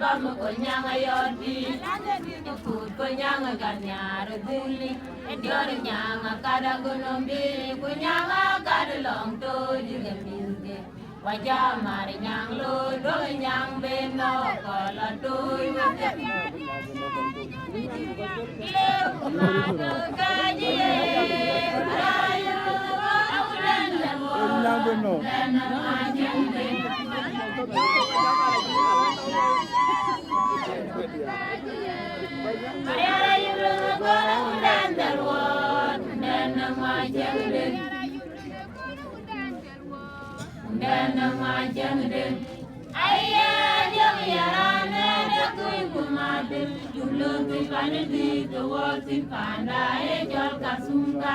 bam ko nyanga yodi ku ko nyanga ganyar duli yor nyanga kada gonombe ku nyanga kada long to digaminde wajah mari nyang lo do nyang beno ko la do le mano gaji ayo aulan nyang beno ayara yuru ko udan darwon dan majang dan majang den ayah jang yarane dakui kumadil julung pipanedi kewati pandai jol kasumba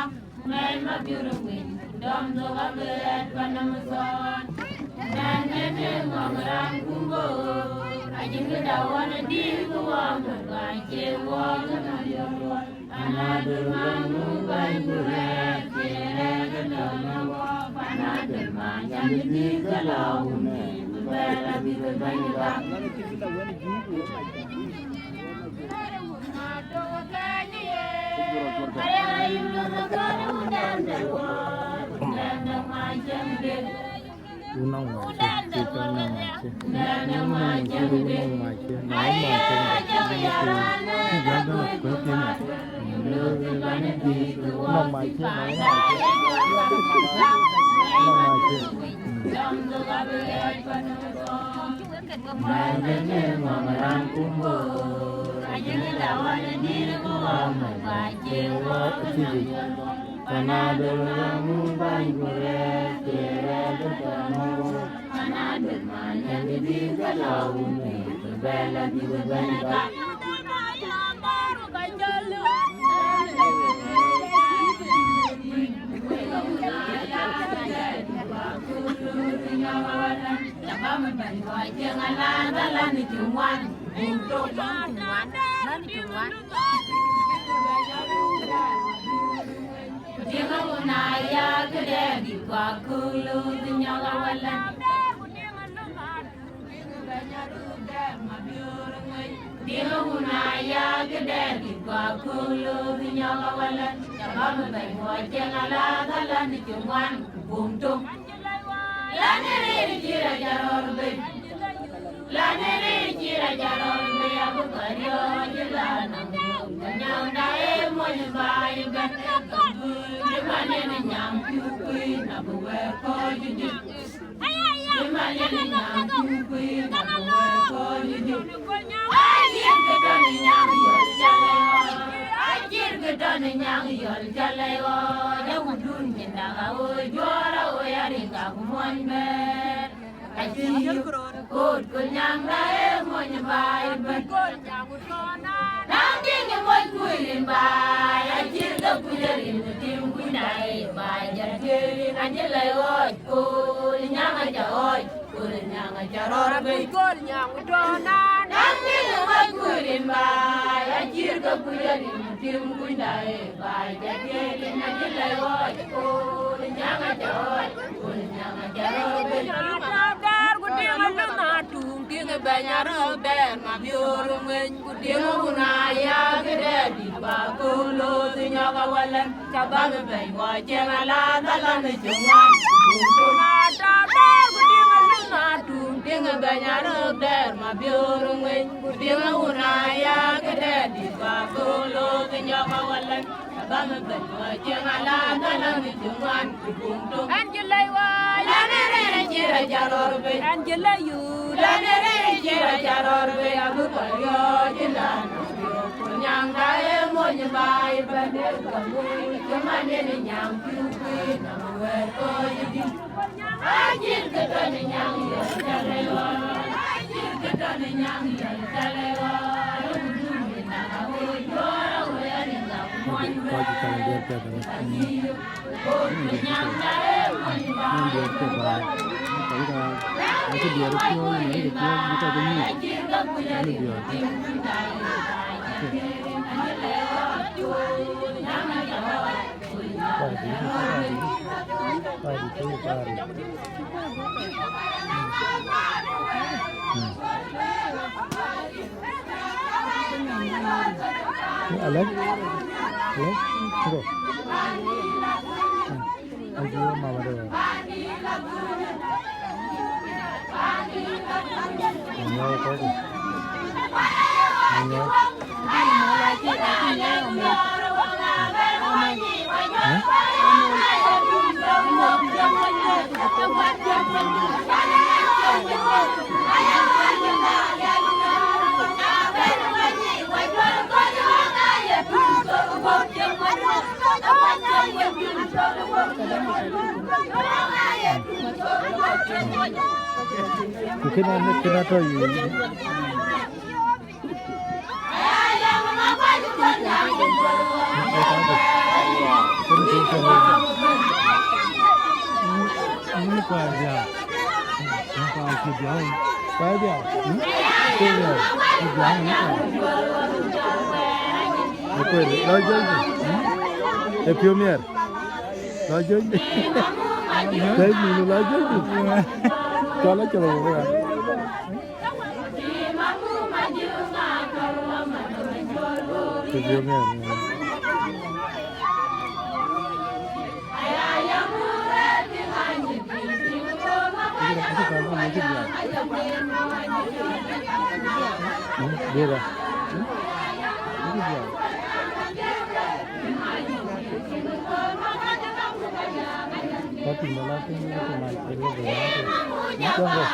mai mabiruwin dom doga bet panamson dan nene ngomrang kumbo ajing dawana di kuwam gaje wong ayo anadul mangu banguret kere gedamawa anadul manjang di kalaune bela biru banyak unang macam kita unang macam unang macam unang macam nói karena dalam bangunan karena demanya di kalaun berbela di berbeda Dia naya gede di wakulu dinyaga walan. Dia naya gede di wakulu dinyaga walan. Jabam bay wajeng ala dalan cuman buntung. Lanere jira jaror bay. Lanere jira jaror bay aku karyo jelanang. Nyang dae mo nybai gan. Manene nyam kui na buwe ko jiji. Manene nyam kui na buwe ko jiji. Ajir gedone nyam yol jalewo. Ajir gedone nyam yol jalewo. Jawudun jindaga o jora o yaringa kumonbe. Ajir kod kunyang dae mo nyabai ben. Nang dingi moy kuilin bay. Ajir da kujarin tim kunai bajar kiri anjelai oi kul nyanga joi kul nyanga jaror bay kul nyanga dona nanti lumai kurin bay ajir ka kujarin tim kunai bajar kiri anjelai oi kul nyanga joi kul nyanga jaror bay dar gudeng aluna tung ding banyar ber mabiur ngeng gudeng unaya gede di bakulo tinyaga walan cabang bay wajeng ala dalan jungan untuk nada dar gudeng aluna tung ding banyar ber mabiur ngeng gudeng unaya gede di bakulo tinyaga walan cabang bay wajeng ala dalan jungan untuk anjelai wa lanere jira jaror bay anjelai yu lanere jira jaror bay abu karyo jilana nyang dae mo nybai bade kamu kemane ni nyang piupi na we ko yidi ajir kedane nyang ya jalewa ajir kedane nyang ya jalewa ni na ho jora we ari na mo nybai nyang dae mo nybai itu dia rupiah ini dia kita demi ini dia Alex, go. Thank you, Mama. You cannot tell you. Không có gì à? Không có gì đâu. Phải đi à? Cái này, cái gì này? Cái này, nói chơi gì? Cái phiêu miệt. Nói chơi gì? Thấy gì nói chơi gì? Cho nó cho rồi các bạn. Cái phiêu miệt. Đưa ra. Có tìm nó là cái này cái này rồi. Nó rồi.